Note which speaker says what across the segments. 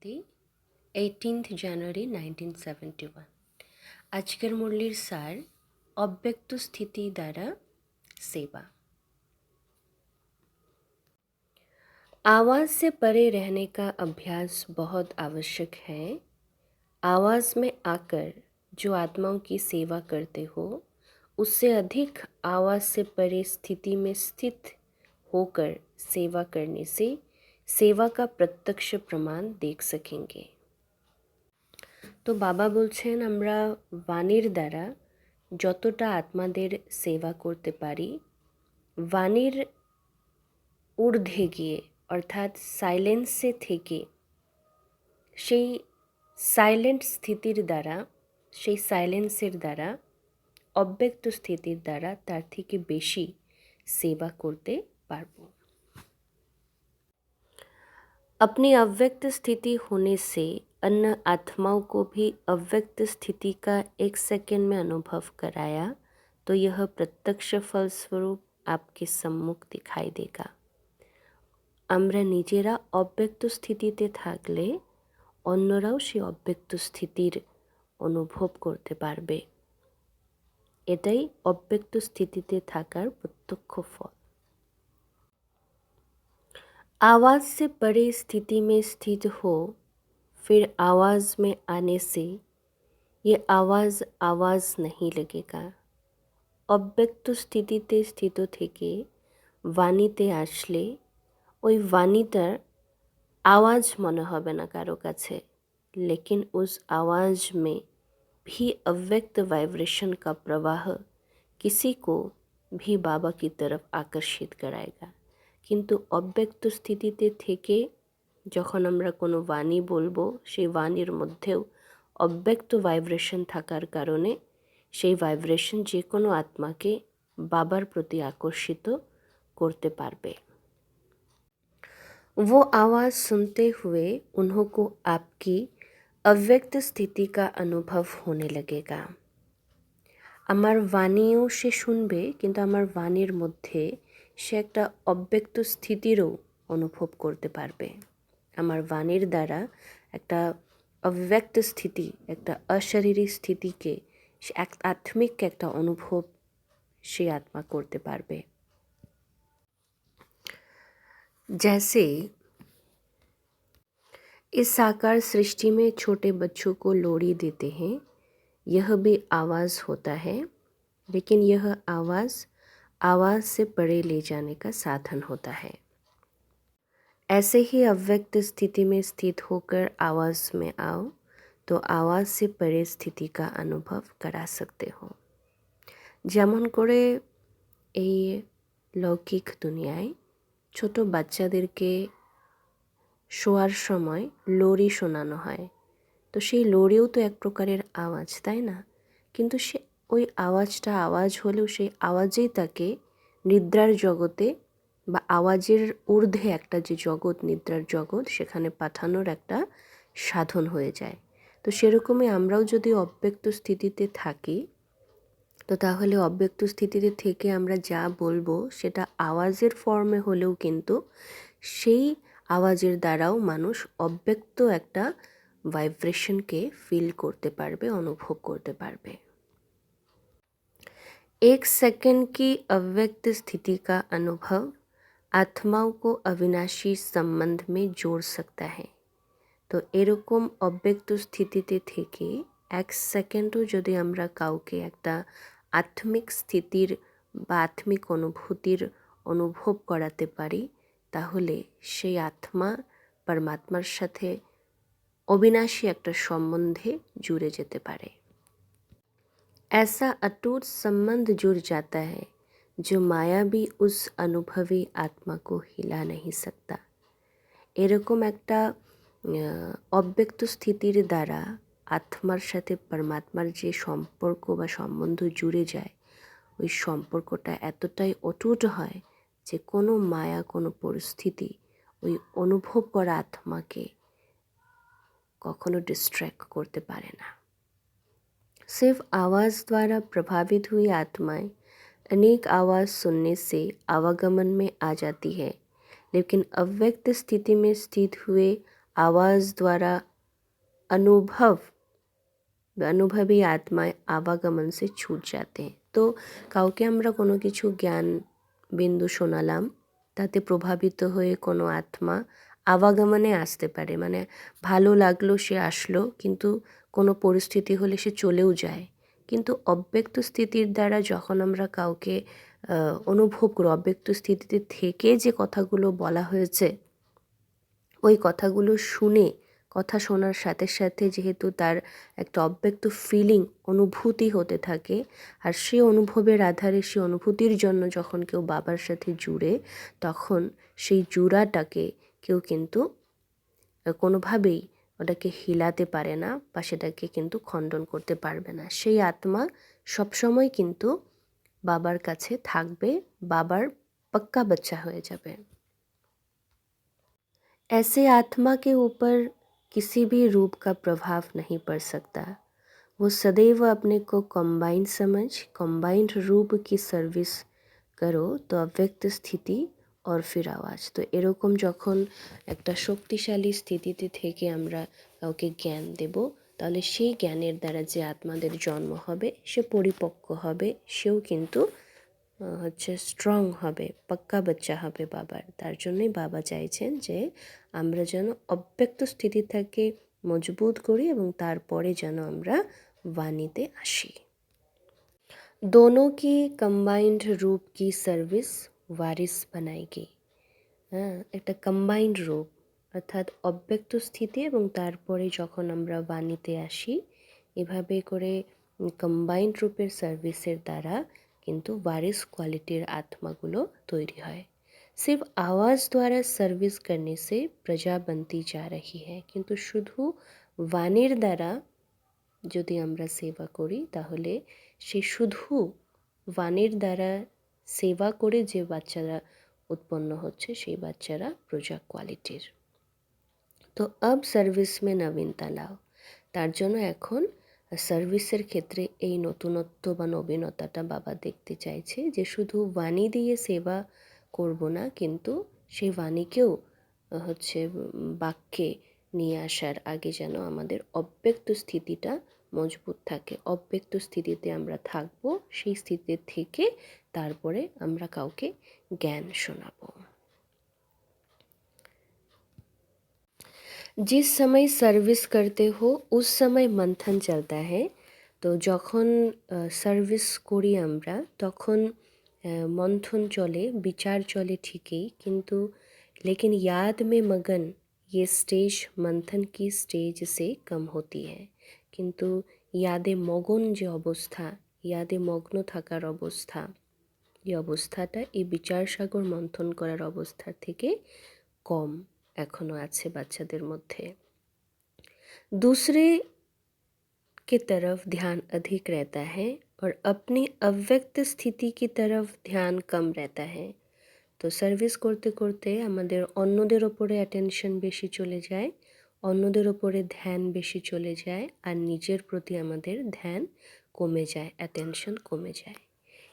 Speaker 1: শান্তি 18th জানুয়ারি 1971। আজকের মুরলির সার अव्यक्त स्थिति द्वारा सेवा। आवाज़ से परे रहने का अभ्यास बहुत आवश्यक है। आवाज़ में आकर जो आत्माओं की सेवा करते हो उससे अधिक आवाज़ से परे स्थिति में स्थित होकर सेवा करने से सेवा का प्रत्यक्ष प्रमाण देख सकेंगे। तो बाबा बोलছেন আমরা বাণীর দ্বারা যতটা আত্মাদের সেবা করতে পারি, বাণীর ঊর্ধ্বে গিয়ে অর্থাৎ সাইলেন্সে থেকে সেই সাইলেন্ট স্থিতির দ্বারা, সেই সাইলেন্সের দ্বারা, অব্যক্ত স্থিতির দ্বারা তার থেকে বেশি সেবা করতে পারব। अपनी अव्यक्त स्थिति होने से अन्य आत्माओं को भी अव्यक्त स्थिति का 1 सेकंड में अनुभव कराया तो यह प्रत्यक्ष फलस्वरूप आपके सम्मुख दिखाई देगा। আমরা নিজেরা অব্যক্ত স্থিতিতে থাকলে অন্যরাও সেই অব্যক্ত স্থিতির অনুভব করতে পারবে। এটাই অব্যক্ত স্থিতিতে থাকার প্রত্যক্ষ ফল। आवाज़ से परे स्थिति में स्थित हो फिर आवाज़ में आने से ये आवाज़ नहीं लगेगा। অব্যক্ত স্থিতিতে স্থিত থেকে বাণীতে আসলে ওই বাণীটার आवाज़ মনে হবে না কারো কাছে, लेकिन उस आवाज़ में भी अव्यक्त वाइब्रेशन का प्रवाह किसी को भी बाबा की तरफ आकर्षित कराएगा। কিন্তু অব্যক্ত স্থিতিতে থেকে যখন আমরা কোনো বাণী বলবো সেই বাণীর মধ্যেও অব্যক্ত ভাইব্রেশন থাকার কারণে সেই ভাইব্রেশন যে কোনো আত্মাকে বাবার প্রতি আকর্ষিত করতে পারবে। वो आवाज़ सुनते हुए उन्हों को आपकी अव्यक्त स्थिति का अनुभव होने लगेगा। আমার বাণীও সে শুনবে, কিন্তু আমার বাণীর মধ্যে সে একটা অব্যক্ত স্থিতিরও অনুভব করতে পারবে। আমার বাণীর দ্বারা একটা অব্যক্ত স্থিতি, একটা অশারীরিক স্থিতিকে আত্মিক একটা অনুভব সে আত্মা করতে পারবে। जैसे इस साकार सृष्टि में छोटे बच्चों को लोरी देते हैं, यह भी आवाज़ होता है, लेकिन यह आवाज़ से परे ले जाने का साधन होता है। ऐसे ही अव्यक्त स्थिति में स्थित होकर आवाज़ में आओ तो आवाज़ से परे स्थिति का अनुभव करा सकते हो। যেমন করে এই লৌকিক দুনিয়ায় ছোট বাচ্চাদেরকে শোয়ার সময় লোরি শোনানো হয়, তো সেই লোরিও তো এক প্রকারের আওয়াজ, তাই না? কিন্তু সে ওই আওয়াজটা আওয়াজ হলেও সেই আওয়াজেই তাকে নিদ্রার জগতে বা আওয়াজের ঊর্ধ্বে একটা যে জগৎ, নিদ্রার জগৎ, সেখানে পাঠানোর একটা সাধন হয়ে যায়। তো সেরকমই আমরাও যদি অব্যক্ত স্থিতিতে থাকি, তো তাহলে অব্যক্ত স্থিতিতে থেকে আমরা যা বলবো সেটা আওয়াজের ফর্মে হলেও কিন্তু সেই আওয়াজের দ্বারাও মানুষ অব্যক্ত একটা वाइब्रेशन के फील करते पारबे, अनुभव करते पारबे। 1 सेकंड की अव्यक्त स्थिति का अनुभव आत्माओं को अविनाशी संबंध में जोड़ सकता है। तो एरकम अव्यक्त स्थितिते थेके 1 सेकेंडও যদি আমরা কাউকে একটা আত্মিক স্থিতির বা আত্মিক অনুভূতির অনুভব করাতে পারি, তাহলে সেই আত্মা পরমাত্মার সাথে अविनाशी একটা সম্বন্ধে जुड़े যেতে পারে। ऐसा अटूट संबंध जुड़ जाता है जो माया भी उस अनुभवी आत्मा को हिला नहीं सकता। এরকম একটা অব্যক্ত স্থিতির দ্বারা আত্মার সাথে পরমাত্মার যে সম্পর্ক বা সম্বন্ধ জুড়ে যায়, ওই সম্পর্কটা এতটাই অটুট হয় যে কোনো মায়া, কোনো পরিস্থিতি ওই অনুভব করা আত্মাকে कखनो डिस्ट्रैक्ट करते पारे ना। सिर्फ आवाज़ द्वारा प्रभावित हुई आत्माएं अनेक आवाज़ सुनने से आवागमन में आ जाती है, लेकिन अव्यक्त स्थिति में स्थित हुए आवाज़ द्वारा अनुभवी आत्माएं आवागमन से छूट जाते हैं। तो কাউকে আমরা কোনো কিছু জ্ঞান বিন্দু শোনালাম, তাতে প্রভাবিত হয়ে কোনো আত্মা আবাগমনে আসতে পারে, মানে ভালো লাগলো সে আসলো, কিন্তু কোনো পরিস্থিতি হলে সে চলেও যায়। কিন্তু অব্যক্ত স্থিতির দ্বারা যখন আমরা কাউকে অনুভব করি, অব্যক্ত স্থিতিতে থেকে যে কথাগুলো বলা হয়েছে ওই কথাগুলো শুনে, কথা শোনার সাথে সাথে যেহেতু তার একটা অব্যক্ত ফিলিং, অনুভূতি হতে থাকে, আর সেই অনুভবের আধারে, সেই অনুভূতির জন্য যখন কেউ বাবার সাথে জুড়ে, তখন সেই জুড়াটাকে কেউ কিন্তু কোনোভাবেই ওটাকে হিলাতে পারে না বা সেটাকে কিন্তু খণ্ডন করতে পারবে না। সেই আত্মা সবসময় কিন্তু বাবার কাছে থাকবে, বাবার পাক্কা বাচ্চা হয়ে যাবে। ऐसे आत्मा के ऊपर किसी भी रूप का प्रभाव नहीं पड़ सकता। वो सदैव अपने को कम्बाइंड समझ, कम्बाइंड रूप की सर्विस करो तो अव्यक्त স্থিতি और फिर आवाज़। তো এরকম যখন একটা শক্তিশালী স্থিতিতে থেকে আমরা কাউকে জ্ঞান দেব, তাহলে সেই জ্ঞানের দ্বারা যে আত্মাদের জন্ম হবে সে পরিপক্ক হবে, সেও কিন্তু হচ্ছে স্ট্রং হবে, পাক্কা বাচ্চা হবে বাবার। তার জন্যই বাবা চাইছেন যে আমরা যেন অব্যক্ত স্থিতি থেকে মজবুত করি এবং তারপরে যেন আমরা वाणीते আসি। दोनों की कम्बाइंड रूप की सर्विस वारिस बनाएगी। হ্যাঁ, একটা কম্বাইন্ড রূপ, অর্থাৎ অব্যক্ত স্থিতি এবং তারপরে যখন আমরা বাণীতে আসি, এভাবে করে কম্বাইন্ড রূপের সার্ভিসের দ্বারা কিন্তু वारिस क्वालिटीर आत्मागुलो तैरी है। सिर्फ आवाज़ द्वारा सर्विस करने से प्रजा बनती जा रही है, किन्तु शुधु वाणीर द्वारा যদি আমরা সেবা করি তাহলে সে শুধু বাণীর দ্বারা সেবা করে যে বাচ্চারা উৎপন্ন হচ্ছে সেই বাচ্চারা প্রজা কোয়ালিটির। তো আব সার্ভিস মে নবীনতা লাও, তার জন্য এখন সার্ভিসের ক্ষেত্রে এই নতুনত্ব বা নবীনতাটা বাবা দেখতে চাইছে, যে শুধু বাণী দিয়ে সেবা করব না, কিন্তু সেই বাণীকেও হচ্ছে বাক্যে নিয়ে আসার আগে যেন আমাদের অব্যক্ত স্থিতিটা মজবুত থাকে, অব্যক্ত স্থিতিতে আমরা থাকব, সেই স্থিতি থেকে তারপরে আমরা কাউকে জ্ঞান শোনাবো। जिस समय সার্ভিস করতে হো উস সময় মন্থন চলতা হ্যায়। তো যখন সার্ভিস করি আমরা তখন মন্থন চলে, বিচার চলে ঠিকই, কিন্তু लेकिन याद में मगन ये स्टेज मंथन की स्टेज से कम होती है। কিন্তু ইয়াদে মগন যে অবস্থা, ইয়াদে মগ্ন থাকার অবস্থা, এই অবস্থাটা এই বিচার সাগর মন্থন করার অবস্থার থেকে কম এখনও আছে বাচ্চাদের মধ্যে। दूसरे की तरफ ध्यान अधिक रहता है और अपनी अव्यक्त स्थिति की तरफ ध्यान कम रहता है। তো সার্ভিস করতে করতে আমাদের অন্যদের ওপরে অ্যাটেনশন বেশি চলে যায়, অন্যদের ওপরে ধ্যান বেশি চলে যায়, আর নিজের প্রতি আমাদের ধ্যান কমে যায়, অ্যাটেনশন কমে যায়।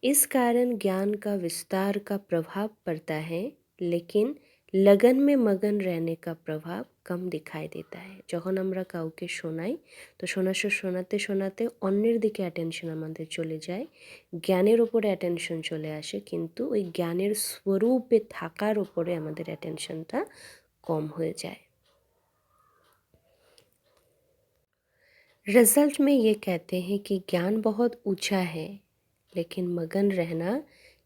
Speaker 1: इस कारण ज्ञान का विस्तार का प्रभाव पड़ता है, लेकिन लगन में मगन रहने का प्रभाव कम दिखाई देता है। যখন আমরা কাউকে শোনাই, তো শোনাতে শোনাতে অন্যের দিকে অ্যাটেনশন আমাদের চলে যায়, জ্ঞানের ওপরে অ্যাটেনশন চলে আসে, কিন্তু ওই জ্ঞানের স্বরূপে থাকার ওপরে আমাদের অ্যাটেনশনটা কম হয়ে যায়। रिजल्ट में ये कहते हैं कि ज्ञान बहुत ऊंचा है, लेकिन मगन रहना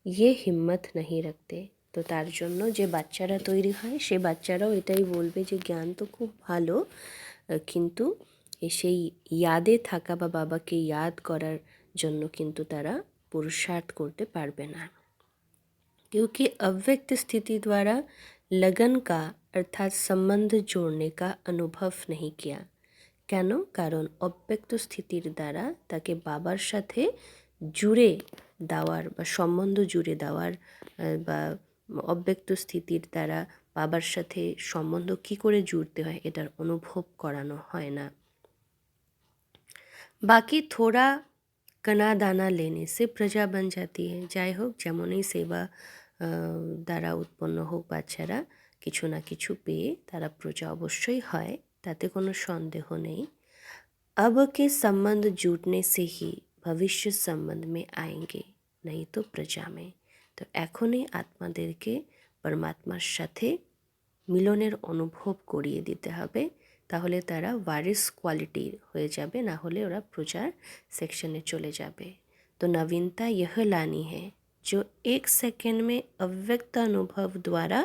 Speaker 1: ये हिम्मत नहीं रखते। তো তার জন্য যে বাচ্চারা তৈরি হয় সে বাচ্চারাও এটাই বলবে যে জ্ঞান তো খুব ভালো, কিন্তু সেই ইয়াদে থাকা বা বাবাকে ইয়াদ করার জন্য কিন্তু তারা পুরুষার্থ করতে পারবে না। क्योंकि अव्यक्त स्थिति द्वारा लगन का अर्थात संबंध जोड़ने का अनुभव नहीं किया। কেন? কারণ অব্যক্ত স্থিতির দ্বারা তাকে বাবার সাথে জুড়ে দেওয়ার বা সম্বন্ধ জুড়ে দেওয়ার বা অব্যক্ত স্থিতির দ্বারা বাবার সাথে সম্বন্ধ কী করে জুড়তে হয় এটার অনুভব করানো হয় না। বাকি থোড়া কণা দানা লেনে সে প্রজা বন জাতি হ্যায়। যাই হোক, যেমনই সেবা দ্বারা উৎপন্ন হোক বাচ্চারা, কিছু না কিছু পেয়ে তারা প্রজা অবশ্যই হয়, তাতে কোনো সন্দেহ নেই। अब के संबंध जुटने से ही ভবিষ্য संबंध में आएंगे, नहीं तो প্রজা में। তো এখনই আত্মাদেরকে পরমাত্মার সাথে মিলনের অনুভব করিয়ে দিতে হবে, তাহলে তারা ওয়ারিস কোয়ালিটির হয়ে যাবে, না হলে ওরা প্রজার সেকশনে চলে যাবে। तो नवीनता यह लानी है जो एक सेकेंड में अव्यक्त अनुभव द्वारा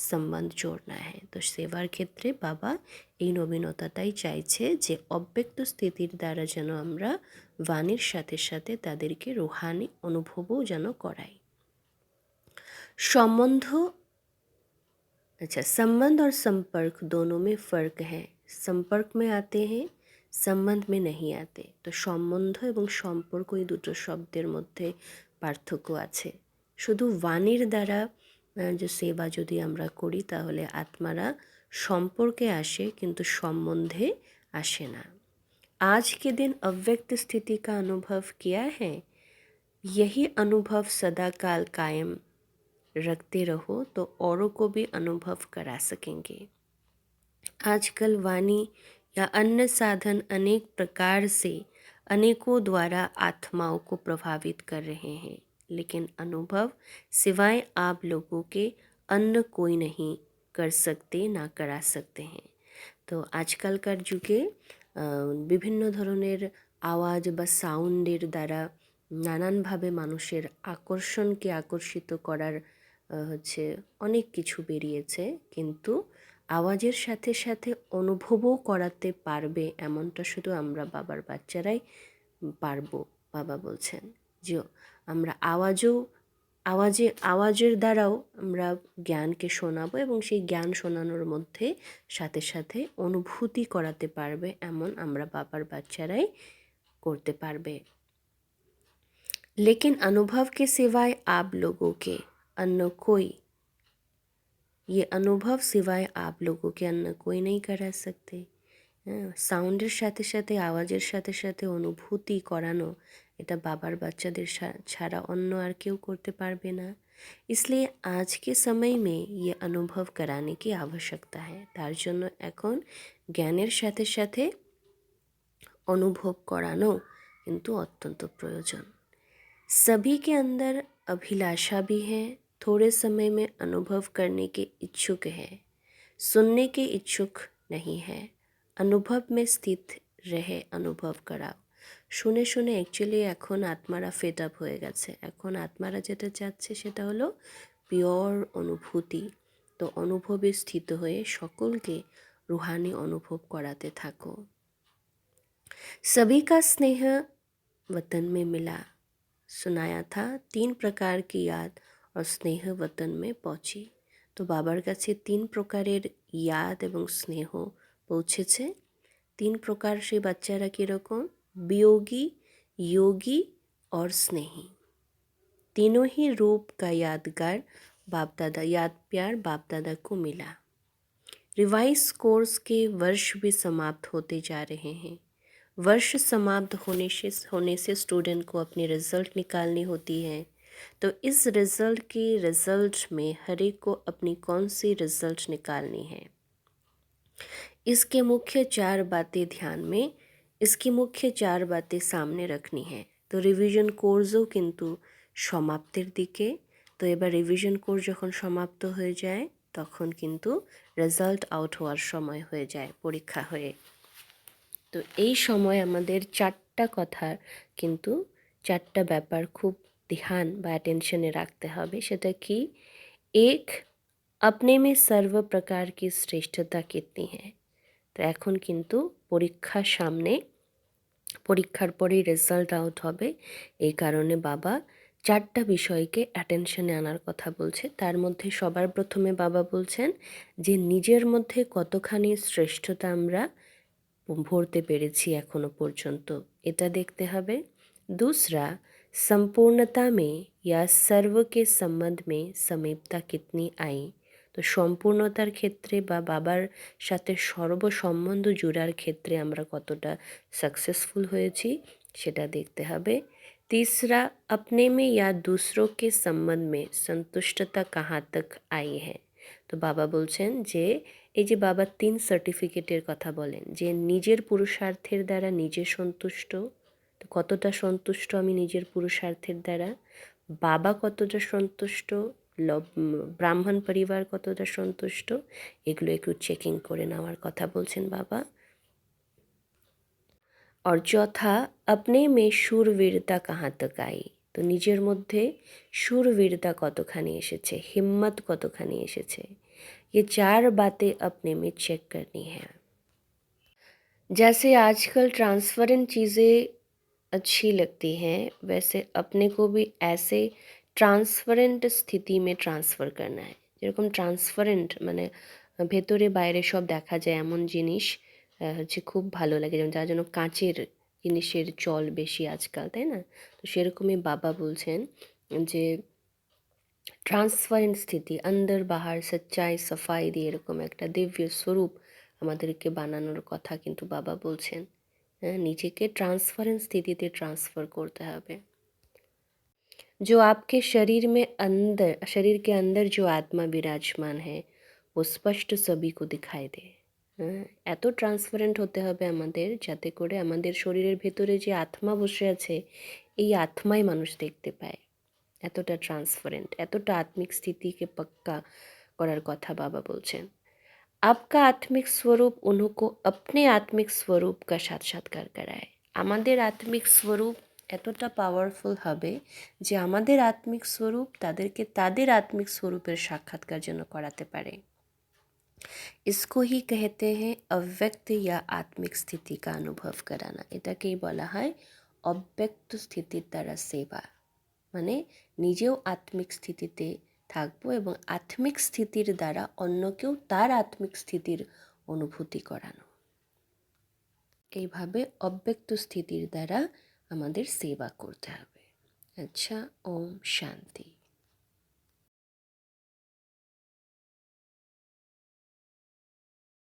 Speaker 1: সম্বন্ধ जोड़ना है। তো সেবার ক্ষেত্রে বাবা এই নবীনতাটাই চাইছে যে অব্যক্ত স্থিতির দ্বারা যেন আমরা বাণীর সাথে সাথে তাদেরকে রুহানি অনুভবও যেন করাই। সম্বন্ধ, अच्छा, संबंध और संपर्क दोनों में फ़र्क है। संपर्क में आते हैं, সম্বন্ধ में नहीं आते। তো সম্বন্ধ এবং সম্পর্ক এই দুটো শব্দের মধ্যে পার্থক্য আছে। শুধু বাণীর দ্বারা যে সেবা যদি আমরা করি তাহলে আত্মারা সম্পর্কে আসে, কিন্তু সম্বন্ধে আসে না। आज के दिन अव्यक्त स्थिति का अनुभव किया है, यही अनुभव सदा काल कायम रखते रहो तो औरों को भी अनुभव करा सकेंगे। आजकल वाणी या अन्य साधन अनेक प्रकार से अनेकों द्वारा आत्माओं को प्रभावित कर रहे हैं, लेकिन अनुभव सिवाय आप लोगों के अन्य कोई नहीं कर सकते, ना करा सकते हैं। তো আজকালকার যুগে বিভিন্ন ধরনের আওয়াজ বা সাউন্ডের দ্বারা নানানভাবে মানুষের আকর্ষণকে আকর্ষিত করার হচ্ছে অনেক কিছু বেরিয়েছে, কিন্তু আওয়াজের সাথে সাথে অনুভবও করাতে পারবে এমনটা শুধু আমরা বাবার বাচ্চারাই পারবো। বাবা বলছেন যে আমরা আওয়াজের দ্বারাও আমরা জ্ঞানকে শোনাবো এবং সেই জ্ঞান শোনানোর মধ্যে সাথে সাথে অনুভূতি করাতে পারবে এমন আমরা বাবার বাচ্চারাই করতে পারবে। लेकिन अनुभव के सिवाय आप लोगों के अन्य कोई, ये अनुभव सिवाय आप लोगों के अन्य कोई नहीं करा सकते। সাউন্ডের সাথে সাথে আওয়াজের সাথে সাথে অনুভূতি করানো এটা বাবার বাচ্চাদের ছাড়া অন্য আর কেউ করতে পারবে না। इसलिए आज के समय में ये अनुभव कराने की आवश्यकता है। তার জন্য এখন জ্ঞানের সাথে সাথে অনুভব করানো কিন্তু অত্যন্ত প্রয়োজন। सभी के अंदर अभिलाषा भी है, थोड़े समय में अनुभव करने के इच्छुक है, सुनने के इच्छुक नहीं है। अनुभव में स्थित रहे अनुभव कराओ। শুনে শুনে অ্যাকচুয়ালি এখন আত্মারা ফেড আপ হয়ে গেছে। এখন আত্মারা যেটা চাচ্ছে সেটা হলো পিওর অনুভূতি। তো অনুভবে স্থিত হয়ে সকলকে রুহানি অনুভব করাতে থাকো। सभी का स्नेह वतन में मिला, सुनाया था 3 प्रकार की याद और स्नेह वतन में पहुँची। তো বাবার কাছে 3 প্রকারের ইয়াদ এবং স্নেহ পৌঁছেছে। 3 প্রকার সেই বাচ্চারা কীরকম? वियोगी, योगी और स्नेही। तीनों ही रूप का यादगार बाप दादा, याद प्यार बाप दादा को मिला। रिवाइज कोर्स के वर्ष भी समाप्त होते जा रहे हैं। वर्ष समाप्त होने से स्टूडेंट को अपनी रिज़ल्ट निकालनी होती है। तो इस रिज़ल्ट में हर एक को अपनी कौन सी रिज़ल्ट निकालनी है, इसकी मुख्य 4 बातें सामने रखनी है। तो रिविजन कोर्सও কিন্তু সমাপ্তির দিকে। তো এবার রিভিশন কোর্স যখন সমাপ্ত হয়ে যায় তখন কিন্তু রেজাল্ট আউট হওয়ার সময় হয়ে যায় পরীক্ষা হয়ে। তো এই সময় আমাদের 4টা কথা কিন্তু 4টা ব্যাপার খুব ধ্যান বা অ্যাটেনশনে রাখতে হবে। সেটা কি? एक, अपने में सर्व प्रकार की श्रेष्ठता कितनी है। তো এখন কিন্তু পরীক্ষার সামনে, পরীক্ষার পরেই রেজাল্ট আউট হবে, এই কারণে বাবা 4টা বিষয়কে অ্যাটেনশনে আনার কথা বলছে। তার মধ্যে সবার প্রথমে বাবা বলছেন যে নিজের মধ্যে কতখানি শ্রেষ্ঠতা আমরা ভরতে পেরেছি এখনো পর্যন্ত, এটা দেখতে হবে। दूसरा, संपूर्णता में या सर्व के संबंध में समीपता कितनी आई। তো সম্পূর্ণতার ক্ষেত্রে বা বাবার সাথে সর্বসম্বন্ধ জোড়ার ক্ষেত্রে আমরা কতটা সাকসেসফুল হয়েছি সেটা দেখতে হবে। तीसरा, अपने में या दूसरों के संबंध में संतुष्टता कहाँ तक आई है। তো বাবা বলছেন যে এই যে বাবা 3 সার্টিফিকেটের কথা বলেন যে নিজের পুরুষার্থের দ্বারা নিজে সন্তুষ্ট, তো কতটা সন্তুষ্ট আমি নিজের পুরুষার্থের দ্বারা, বাবা কতটা সন্তুষ্ট, ব্রাহ্মণ পরিবার কতটা সন্তুষ্ট, এগুলো একটু চেকিং করে নেওয়ার কথা বলছেন বাবা। और चौथा अपने में शूरवीरता कहाँ तक आई, তো নিজের মধ্যে शूरवीरता কতখানি এসেছে, हिम्मत কতখানি এসেছে, ये 4 बातें अपने में चेक करनी है। जैसे आजकल ट्रांसपेरेंट चीज़ें अच्छी लगती हैं, वैसे अपने को भी ऐसे ট্রান্সপারেন্ট স্থিতি में ট্রান্সফার करना है। যেরকম ট্রান্সপারেন্ট মানে ভেতরে বাইরে সব দেখা যায় এমন জিনিস হচ্ছে খুব ভালো লাগে, যেমন যার জন্য কাঁচের জিনিসের চল বেশি আজকাল, তাই না? তো সেরকমই বাবা বলছেন যে ট্রান্সপারেন্ট স্থিতি, আন্দর বাহার সচ্চাই সাফাই দিয়ে এরকম একটা দিব্য স্বরূপ আমাদেরকে বানানোর কথা কিন্তু বাবা বলছেন। হ্যাঁ, নিজেকে ট্রান্সপারেন্ট স্থিতিতে ট্রান্সফার করতে হবে। जो आपके शरीर के अंदर जो आत्मा विराजमान है वो স্পষ্ট सभी को दिखाई दे। হ্যাঁ, এত ট্রান্সপারেন্ট হতে হবে আমাদের যাতে করে আমাদের শরীরের ভেতরে যে আত্মা বসে আছে এই আত্মাই মানুষ দেখতে পায়। এতটা ট্রান্সপারেন্ট, এতটা আত্মিক স্থিতিকে পাক্কা করার কথা বাবা বলছেন। आपका आत्मिक स्वरूप उनको अपने आत्मिक स्वरूप का साक्षात्कार कराए। আমাদের আত্মিক স্বরূপ এতটা পাওয়ারফুল হবে যে আমাদের আত্মিক স্বরূপ তাদেরকে তাদের আত্মিক স্বরূপের সাক্ষাৎকার জন্য করাতে পারে। इसको ही कहते हैं अव्यक्त या आत्मिक स्थिति का अनुभव कराना। এটাকেই বলা হয় অব্যক্ত স্থিতির দ্বারা সেবা, মানে নিজেও আত্মিক স্থিতিতে থাকবো এবং আত্মিক স্থিতির দ্বারা অন্যকেও তার আত্মিক স্থিতির অনুভূতি করানো। এইভাবে অব্যক্ত স্থিতির দ্বারা আমাদের সেবা করতে হবে। আচ্ছা, ওম শান্তি।